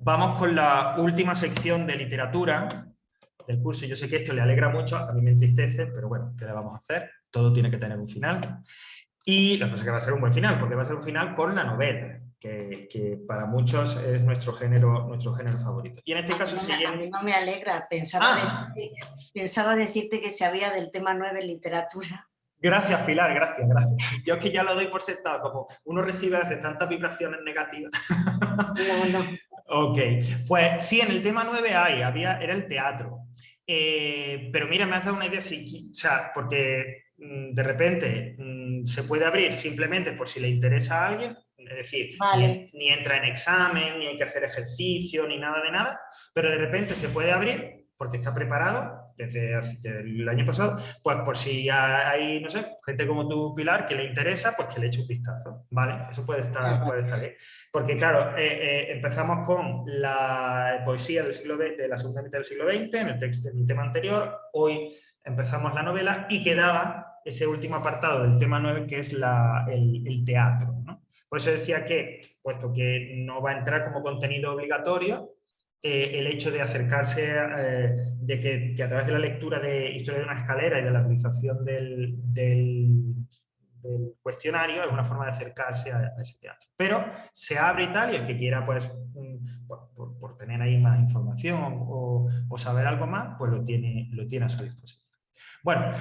Vamos con la última sección de literatura del curso. Yo sé que esto le alegra mucho, a mí me entristece, pero bueno, ¿qué le vamos a hacer? Todo tiene que tener un final. Y lo que pasa es que va a ser un buen final, porque va a ser un final con la novela, que para muchos es nuestro género favorito. Y en este caso A mí no me alegra, pensaba decirte que sabía del tema 9 literatura. Gracias, Pilar, gracias. Yo es que ya lo doy por sentado, como uno recibe a veces tantas vibraciones negativas. No. Ok, pues sí, en el tema 9 era el teatro. Pero mira, me has dado una idea, o sea, porque de repente se puede abrir simplemente por si le interesa a alguien, es decir, Vale. ni entra en examen, ni hay que hacer ejercicio, ni nada de nada, pero de repente se puede abrir porque está preparado desde el año pasado, pues por si hay, no sé, gente como tú, Pilar, que le interesa, pues que le eche un vistazo, ¿vale? Eso puede estar bien. Porque claro, empezamos con la poesía de la segunda mitad del siglo XX, en el tema anterior, hoy empezamos la novela y quedaba ese último apartado del tema 9, que es el teatro, ¿no? Por eso decía que, puesto que no va a entrar como contenido obligatorio, el hecho de acercarse, de que a través de la lectura de Historia de una escalera y de la utilización del cuestionario es una forma de acercarse a ese teatro. Pero se abre y tal, y el que quiera, pues, por tener ahí más información o saber algo más, pues lo tiene a su disposición. Bueno,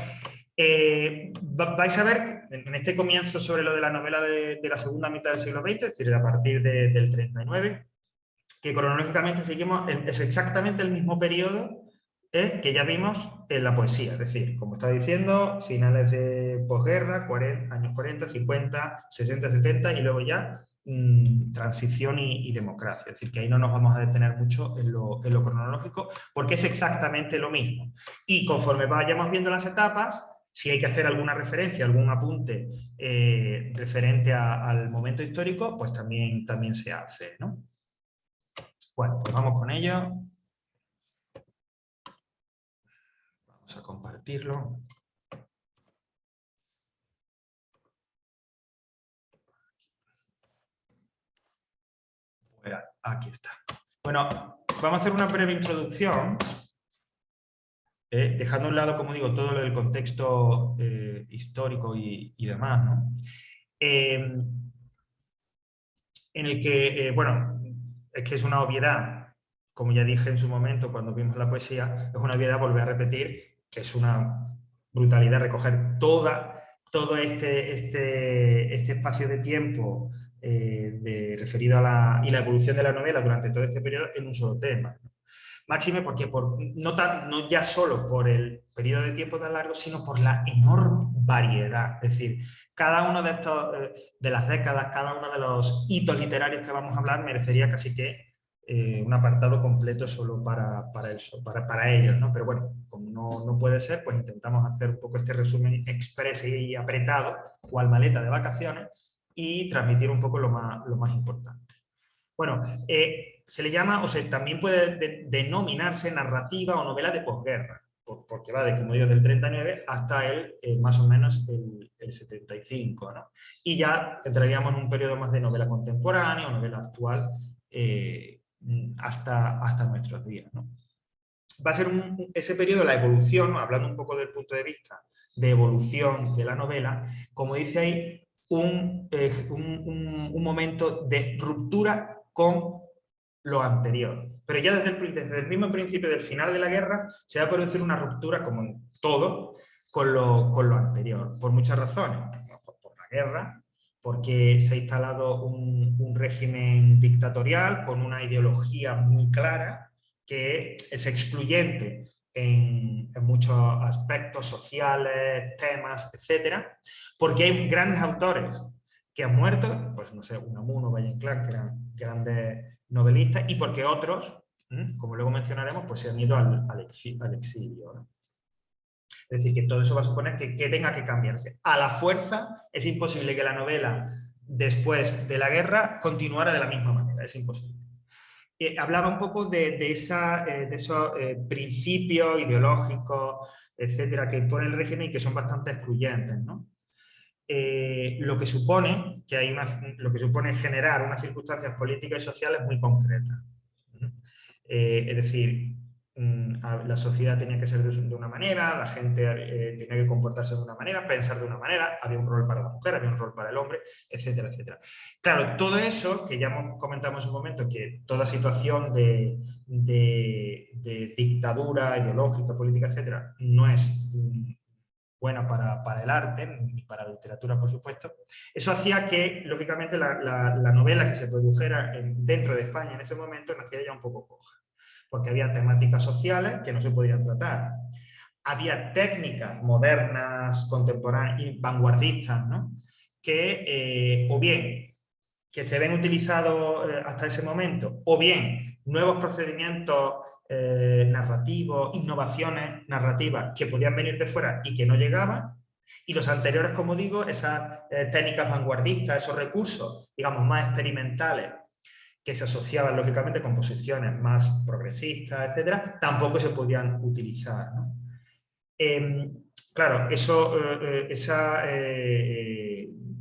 vais a ver en este comienzo sobre lo de la novela de la segunda mitad del siglo XX, es decir, a partir del 39, que cronológicamente seguimos, es exactamente el mismo periodo que ya vimos en la poesía, es decir, como estaba diciendo, finales de posguerra, años 40, 50, 60, 70 y luego ya transición y democracia. Es decir, que ahí no nos vamos a detener mucho en lo cronológico porque es exactamente lo mismo. Y conforme vayamos viendo las etapas, si hay que hacer alguna referencia, algún apunte referente al momento histórico, pues también se hace, ¿no? Bueno, pues vamos con ello. Vamos a compartirlo. Aquí está. Bueno, vamos a hacer una breve introducción, dejando a un lado, como digo, todo lo del contexto histórico y demás, ¿no? En el que, bueno, es que es una obviedad, como ya dije en su momento cuando vimos la poesía, es una obviedad volver a repetir que es una brutalidad recoger todo este espacio de tiempo referido a la evolución de la novela durante todo este periodo en un solo tema. Máxime porque no ya solo por el periodo de tiempo tan largo, sino por la enorme variedad. Es decir, cada uno de las décadas, cada uno de los hitos literarios que vamos a hablar merecería casi que un apartado completo solo para ellos, ¿no? Pero bueno, como no puede ser, pues intentamos hacer un poco este resumen express y apretado, cual maleta de vacaciones, y transmitir un poco lo más importante. Bueno, se le llama, o sea, también puede denominarse narrativa o novela de posguerra, porque va de, como digo, del 39 hasta más o menos el 75, ¿no? Y ya entraríamos en un periodo más de novela contemporánea o novela actual hasta nuestros días, ¿no? Va a ser ese periodo, la evolución, hablando un poco del punto de vista de evolución de la novela, como dice ahí, un momento de ruptura con lo anterior. Pero ya desde el mismo principio del final de la guerra se va a producir una ruptura, como en todo, con lo anterior, por muchas razones. Por la guerra, porque se ha instalado un régimen dictatorial con una ideología muy clara, que es excluyente en muchos aspectos sociales, temas, etcétera, porque hay grandes autores que han muerto, pues no sé, Unamuno, Valle Inclán, que eran grandes novelistas, y porque otros, como luego mencionaremos, pues se han ido al exilio, ¿no? Es decir, que todo eso va a suponer que tenga que cambiarse. A la fuerza es imposible que la novela, después de la guerra, continuara de la misma manera, es imposible. Hablaba un poco de esos principios ideológicos, etcétera, que impone el régimen y que son bastante excluyentes, ¿no? Lo que supone generar unas circunstancias políticas y sociales muy concretas. Es decir, la sociedad tenía que ser de una manera, la gente tenía que comportarse de una manera, pensar de una manera, había un rol para la mujer, había un rol para el hombre, etcétera, etcétera. Claro, todo eso, que ya comentamos en un momento, que toda situación de dictadura ideológica, política, etcétera, no es buena para el arte, ni para la literatura, por supuesto. Eso hacía que, lógicamente, la novela que se produjera dentro de España en ese momento nacía ya un poco coja, porque había temáticas sociales que no se podían tratar. Había técnicas modernas, contemporáneas y vanguardistas, ¿no? Que o bien que se ven utilizados hasta ese momento, o bien nuevos procedimientos narrativos, innovaciones narrativas que podían venir de fuera y que no llegaban, y los anteriores, como digo, esas técnicas vanguardistas, esos recursos, digamos, más experimentales, que se asociaban lógicamente con posiciones más progresistas, etcétera, tampoco se podían utilizar, ¿no? Claro,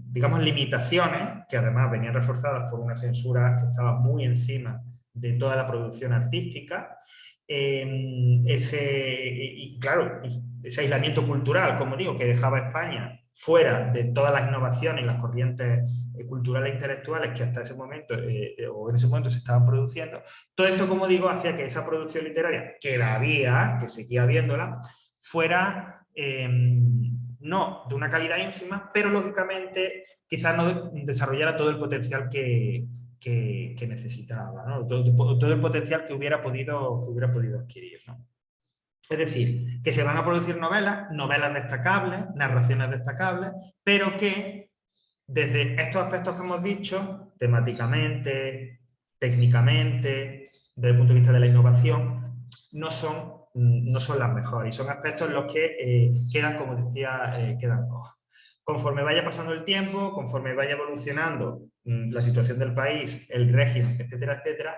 digamos, limitaciones, que además venían reforzadas por una censura que estaba muy encima de toda la producción artística, claro, ese aislamiento cultural, como digo, que dejaba a España fuera de todas las innovaciones y las corrientes culturales e intelectuales que hasta ese momento o en ese momento se estaban produciendo, todo esto, como digo, hacía que esa producción literaria, que la había, que seguía habiéndola, fuera no de una calidad ínfima, pero lógicamente quizás no desarrollara todo el potencial que necesitaba, ¿no? Todo el potencial que hubiera podido adquirir, ¿no? Es decir, que se van a producir novelas destacables, narraciones destacables, pero que desde estos aspectos que hemos dicho, temáticamente, técnicamente, desde el punto de vista de la innovación, no son las mejores, y son aspectos en los que quedan, como decía, quedan cojas. Conforme vaya pasando el tiempo, conforme vaya evolucionando la situación del país, el régimen, etcétera, etcétera,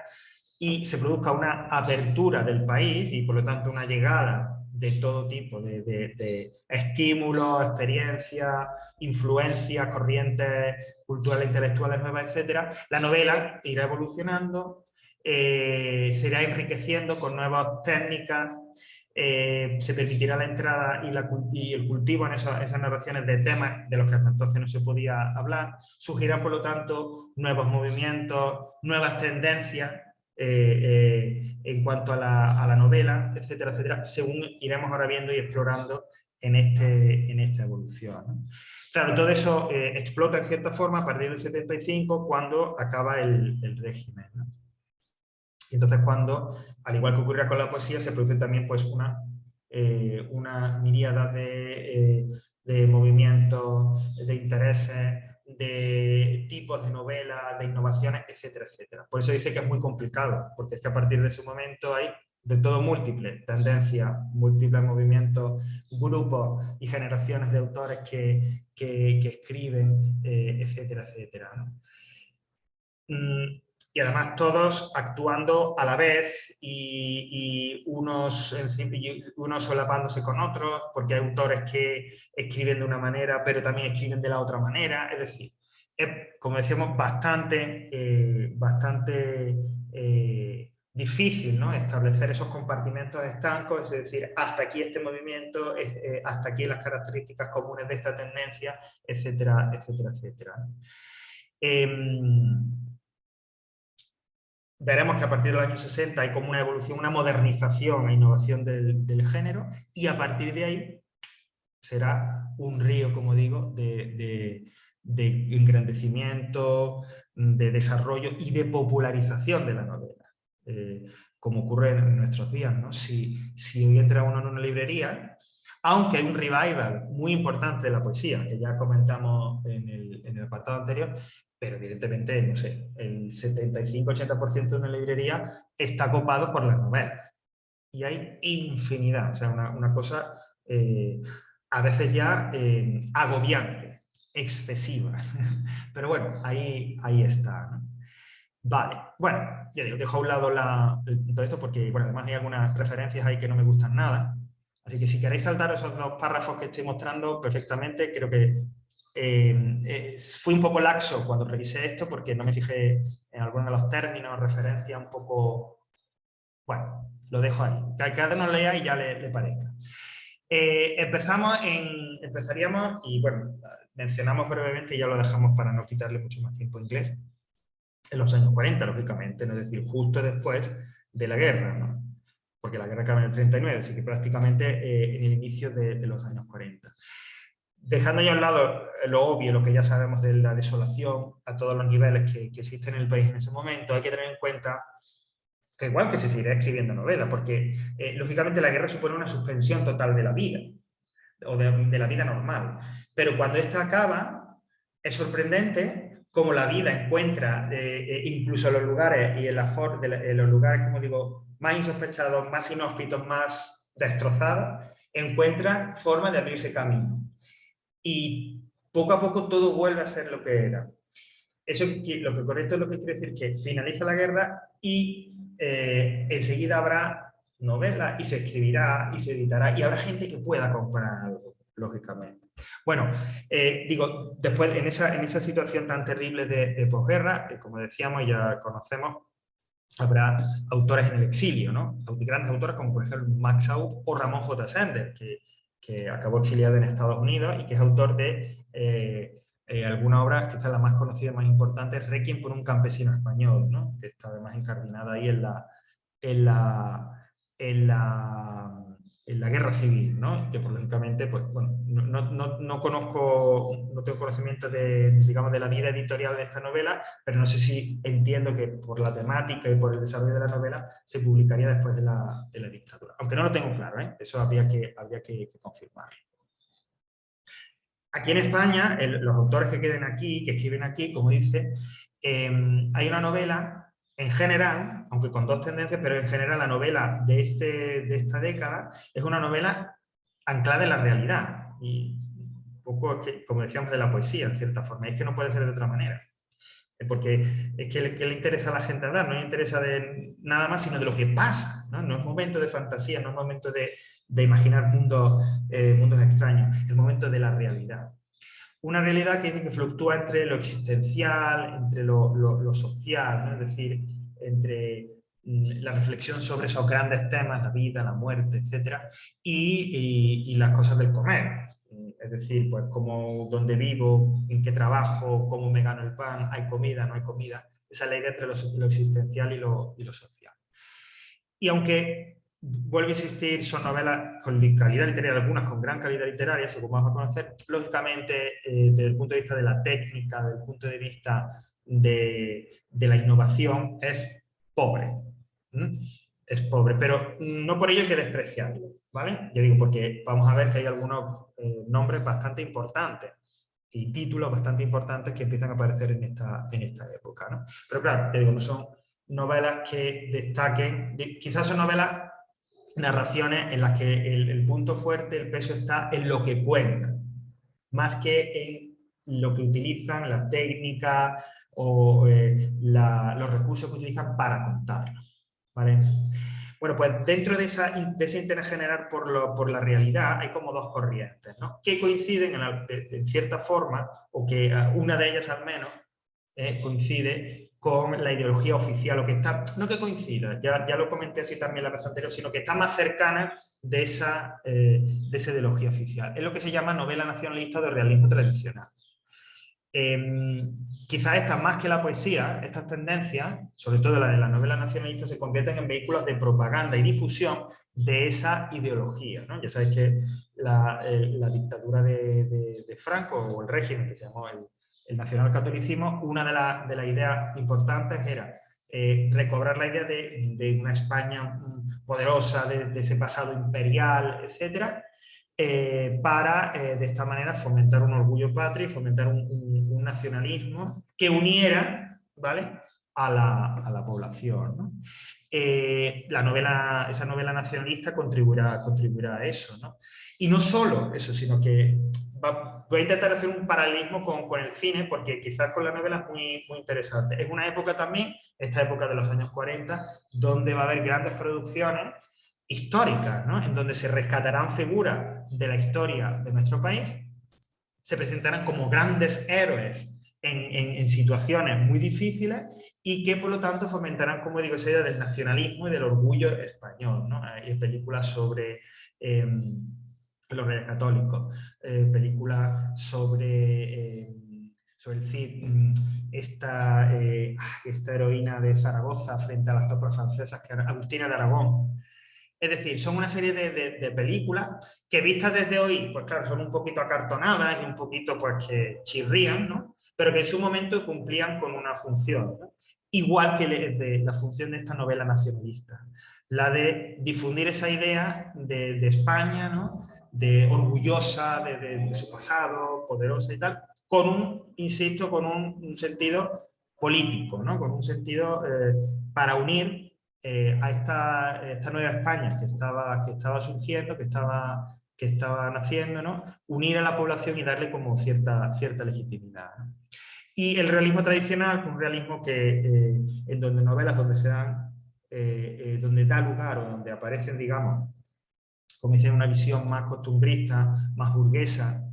y se produzca una apertura del país y por lo tanto una llegada de todo tipo de estímulos, experiencias, influencias, corrientes culturales, intelectuales nuevas, etcétera, la novela irá evolucionando, se irá enriqueciendo con nuevas técnicas, se permitirá la entrada y el cultivo en esas narraciones de temas de los que hasta entonces no se podía hablar. Surgirán, por lo tanto, nuevos movimientos, nuevas tendencias en cuanto a la novela, etcétera, etcétera, según iremos ahora viendo y explorando en esta evolución, ¿no? Claro, todo eso explota en cierta forma a partir del 75, cuando acaba el régimen, ¿no? Y entonces cuando, al igual que ocurría con la poesía, se produce también pues una miríada de movimientos, de intereses, de tipos de novelas, de innovaciones, etcétera, etcétera. Por eso dice que es muy complicado, porque es que a partir de ese momento hay de todo múltiples tendencias, múltiples movimientos, grupos y generaciones de autores que escriben, etcétera, etcétera, ¿no? Y además todos actuando a la vez y unos solapándose con otros, porque hay autores que escriben de una manera pero también escriben de la otra manera. Es decir, es, como decíamos, bastante difícil, ¿no?, establecer esos compartimentos estancos, es decir, hasta aquí este movimiento, hasta aquí las características comunes de esta tendencia, etcétera, etcétera, etcétera. Veremos que a partir del año 60 hay como una evolución, una modernización e innovación del género, y a partir de ahí será un río, como digo, de engrandecimiento, de desarrollo y de popularización de la novela. Como ocurre en nuestros días, ¿no? Si hoy entra uno en una librería, aunque hay un revival muy importante de la poesía, que ya comentamos en el apartado anterior, pero evidentemente, no sé, el 75-80% de una librería está copado por las novelas. Y hay infinidad, o sea, una cosa a veces ya agobiante, excesiva. Pero bueno, ahí está, ¿no? Vale, bueno, ya digo, dejo a un lado todo esto porque, bueno, además hay algunas referencias ahí que no me gustan nada. Así que si queréis saltar esos dos párrafos que estoy mostrando perfectamente, creo que fui un poco laxo cuando revisé esto porque no me fijé en algunos de los términos, referencias un poco Bueno, lo dejo ahí. Que cada uno lea y ya le parezca. Empezaríamos, y bueno, mencionamos brevemente, y ya lo dejamos para no quitarle mucho más tiempo a inglés, en los años 40, lógicamente, ¿no? Es decir, justo después de la guerra, ¿no? Porque la guerra acaba en el 39, así que prácticamente en el inicio de los años 40. Dejando ya a un lado lo obvio, lo que ya sabemos de la desolación a todos los niveles que existen en el país en ese momento, hay que tener en cuenta que igual que se seguirá escribiendo novelas, porque lógicamente la guerra supone una suspensión total de la vida, o de la vida normal. Pero cuando esta acaba, es sorprendente cómo la vida encuentra, incluso en los lugares y en los lugares, como digo, más insospechados, más inhóspitos, más destrozados, encuentra formas de abrirse camino. Y poco a poco todo vuelve a ser lo que era. Eso, lo que correcto es lo que quiere decir que finaliza la guerra y enseguida habrá novelas y se escribirá y se editará y habrá gente que pueda comprar algo, lógicamente. Bueno, digo, después en esa situación tan terrible de posguerra, como decíamos, ya conocemos, habrá autores en el exilio, ¿no? Grandes autores como por ejemplo Max Aub o Ramón J. Sender, que acabó exiliado en Estados Unidos y que es autor de algunas obras, quizás la más conocida y más importante es Requiem por un campesino español, ¿no? Que está además incardinada ahí en la guerra civil, ¿no? Que, pues, lógicamente, pues, bueno, no conozco, no tengo conocimiento digamos, de la vida editorial de esta novela, pero no sé si entiendo que por la temática y por el desarrollo de la novela se publicaría después de la dictadura. Aunque no lo tengo claro, ¿eh? Eso habría que confirmarlo. Aquí en España, los autores que queden aquí, que escriben aquí, como dice, hay una novela, en general, aunque con dos tendencias, pero en general la novela de esta década es una novela anclada en la realidad. Y un poco, es que, como decíamos, de la poesía, en cierta forma. Y es que no puede ser de otra manera. Porque es que le interesa a la gente hablar, no le interesa de nada más, sino de lo que pasa. No es momento de fantasía, no es momento de imaginar mundos extraños, es el momento de la realidad. Una realidad que dice que fluctúa entre lo existencial, entre lo social, ¿no? Es decir, entre la reflexión sobre esos grandes temas, la vida, la muerte, etc., y las cosas del comer. Es decir, pues como dónde vivo, en qué trabajo, cómo me gano el pan, hay comida, no hay comida. Esa es la idea entre lo existencial y lo social. Y aunque, vuelvo a insistir, son novelas con calidad literaria, algunas con gran calidad literaria, según vamos a conocer, lógicamente, desde el punto de vista de la técnica, desde el punto de vista de la innovación, es pobre. Es pobre, pero no por ello hay que despreciarlo, ¿vale? Ya digo, porque vamos a ver que hay algunos nombres bastante importantes y títulos bastante importantes que empiezan a aparecer en esta época, ¿no? Pero claro, ya digo, no son novelas que destaquen, quizás son novelas, narraciones en las que el punto fuerte, el peso está en lo que cuentan, más que en lo que utilizan, la técnica o los recursos que utilizan para contarlo, ¿vale? Bueno, pues dentro de ese interés general por la realidad hay como dos corrientes, ¿no? Que coinciden en cierta forma, o que una de ellas al menos coincide con la ideología oficial, o que está, no que coincida, ya lo comenté así también la vez anterior, sino que está más cercana de esa ideología oficial. Es lo que se llama novela nacionalista de realismo tradicional. Quizás estas, más que la poesía, estas tendencias, sobre todo la de la novela nacionalista, se convierten en vehículos de propaganda y difusión de esa ideología, ¿no? Ya sabéis que la dictadura de Franco, o el régimen que se llamó el nacionalcatolicismo, una de las ideas importantes era recobrar la idea de una España poderosa, de ese pasado imperial, etcétera, para de esta manera fomentar un orgullo patrio y fomentar un nacionalismo que uniera, ¿vale?, a la población, ¿no? Esa novela nacionalista contribuirá a eso, ¿no? Y no solo eso, sino que voy a intentar hacer un paralelismo con el cine, porque quizás con la novela es muy, muy interesante. Es una época también, esta época de los años 40, donde va a haber grandes producciones históricas, ¿no? En donde se rescatarán figuras de la historia de nuestro país, se presentarán como grandes héroes en situaciones muy difíciles y que por lo tanto fomentarán, como digo, esa idea del nacionalismo y del orgullo español, ¿no? Hay películas sobre los Reyes Católicos, películas sobre el Cid, esta heroína de Zaragoza frente a las tropas francesas, que era Agustina de Aragón. Es decir, son una serie de películas que vistas desde hoy, pues claro, son un poquito acartonadas y un poquito pues que chirrían, ¿no? Pero que en su momento cumplían con una función, ¿no? Igual que la función de esta novela nacionalista, la de difundir esa idea de España, ¿no? De orgullosa de su pasado, poderosa y tal, con un, insisto, con un sentido político, ¿no? Con un sentido para unir a esta nueva España que estaba surgiendo, que estaba naciendo, ¿no? Unir a la población y darle como cierta legitimidad, ¿no? Y el realismo tradicional, que es un realismo que en donde novelas donde se dan, donde da lugar o donde aparecen, digamos, como dicen, una visión más costumbrista, más burguesa,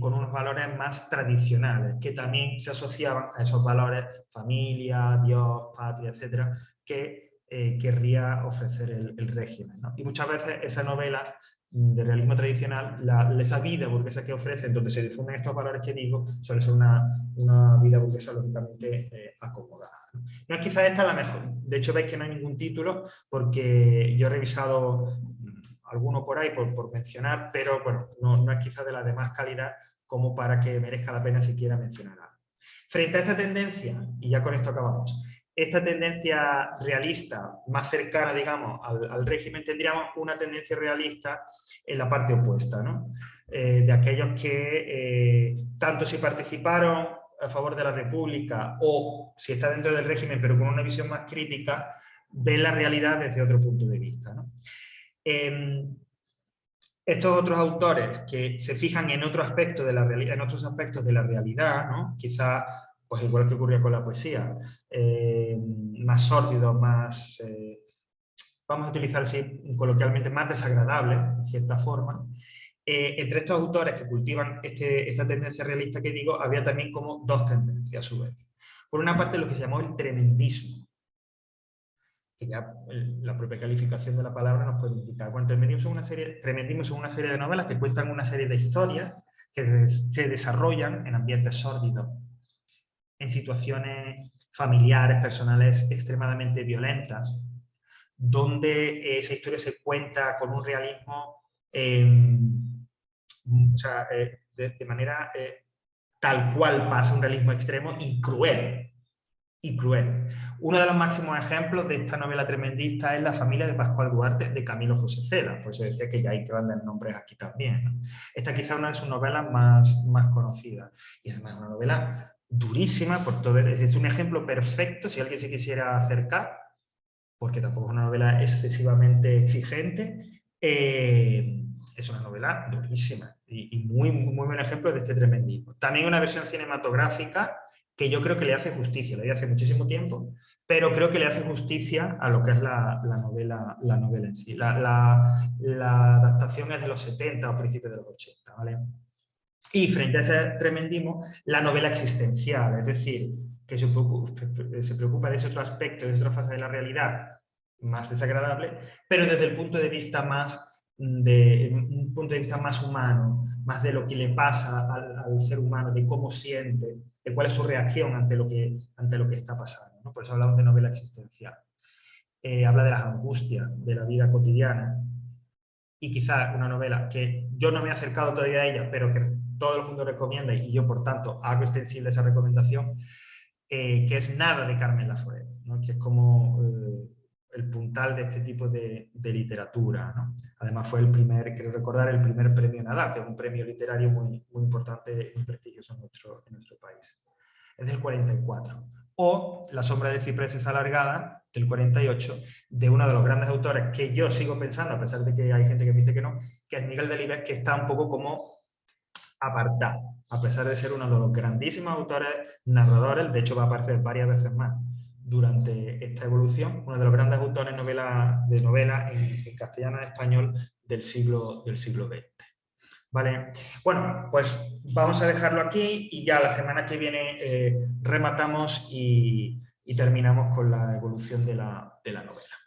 con unos valores más tradicionales, que también se asociaban a esos valores, familia, Dios, patria, etcétera, que querría ofrecer el régimen, ¿no? Y muchas veces esa novela de realismo tradicional, esa vida burguesa que ofrecen, donde se difunden estos valores que digo, suele ser una vida burguesa lógicamente acomodada, ¿no? No es quizás esta la mejor, de hecho veis que no hay ningún título, porque yo he revisado alguno por ahí por mencionar, pero bueno, no es quizás de la de más calidad como para que merezca la pena siquiera mencionar algo. Frente a esta tendencia, y ya con esto acabamos, esta tendencia realista más cercana, digamos, al régimen, tendríamos una tendencia realista en la parte opuesta, ¿no? De aquellos que, tanto si participaron a favor de la República o si está dentro del régimen, pero con una visión más crítica, ven la realidad desde otro punto de vista, ¿no? Estos otros autores que se fijan en otros aspectos de la realidad, ¿no? Quizá, pues igual que ocurría con la poesía, más sórdidos, más, vamos a utilizar así coloquialmente, más desagradables, en cierta forma. Entre estos autores que cultivan esta tendencia realista que digo, había también como dos tendencias a su vez. Por una parte, lo que se llamó el tremendismo, que ya la propia calificación de la palabra nos puede indicar. Bueno, tremendismo son una serie de novelas que cuentan una serie de historias que se desarrollan en ambientes sórdidos, en situaciones familiares, personales extremadamente violentas, donde esa historia se cuenta con un realismo de manera tal cual pasa, un realismo extremo y cruel. Uno de los máximos ejemplos de esta novela tremendista es La familia de Pascual Duarte, de Camilo José Cela. Por eso decía que ya hay grandes nombres aquí también, ¿no? Esta quizá es una de sus novelas más conocidas. Y además es una novela durísima, por todo, es un ejemplo perfecto si alguien se quisiera acercar, porque tampoco es una novela excesivamente exigente. Es una novela durísima y muy buen ejemplo de este tremendismo. También una versión cinematográfica que yo creo que le hace justicia, la vi hace muchísimo tiempo, pero creo que le hace justicia a lo que es la novela en sí. La adaptación es de los 70 o principios de los 80, ¿vale? Y frente a ese tremendismo, la novela existencial, es decir, que se preocupa de ese otro aspecto, de esa otra fase de la realidad más desagradable, pero desde el punto de vista un punto de vista más humano, más de lo que le pasa al ser humano, de cómo siente, de cuál es su reacción ante lo que está pasando, ¿no? Por eso hablamos de novela existencial. Habla de las angustias de la vida cotidiana y quizás una novela que yo no me he acercado todavía a ella, pero que todo el mundo recomienda y yo, por tanto, hago extensible esa recomendación, que es Nada, de Carmen Laforet, ¿no? Que es como el puntal de este tipo de literatura, ¿no? Además fue quiero recordar, el primer premio Nadal, que es un premio literario muy importante y prestigioso en nuestro país. Es del 44. O La sombra de cipreses alargada, del 48, de uno de los grandes autores que yo sigo pensando, a pesar de que hay gente que me dice que no, que es Miguel Delibes, que está un poco como apartado, a pesar de ser uno de los grandísimos autores narradores, de hecho va a aparecer varias veces más durante esta evolución, uno de los grandes autores de novela en castellano y en español del siglo XX. Vale, bueno, pues vamos a dejarlo aquí y ya la semana que viene rematamos y terminamos con la evolución de la novela.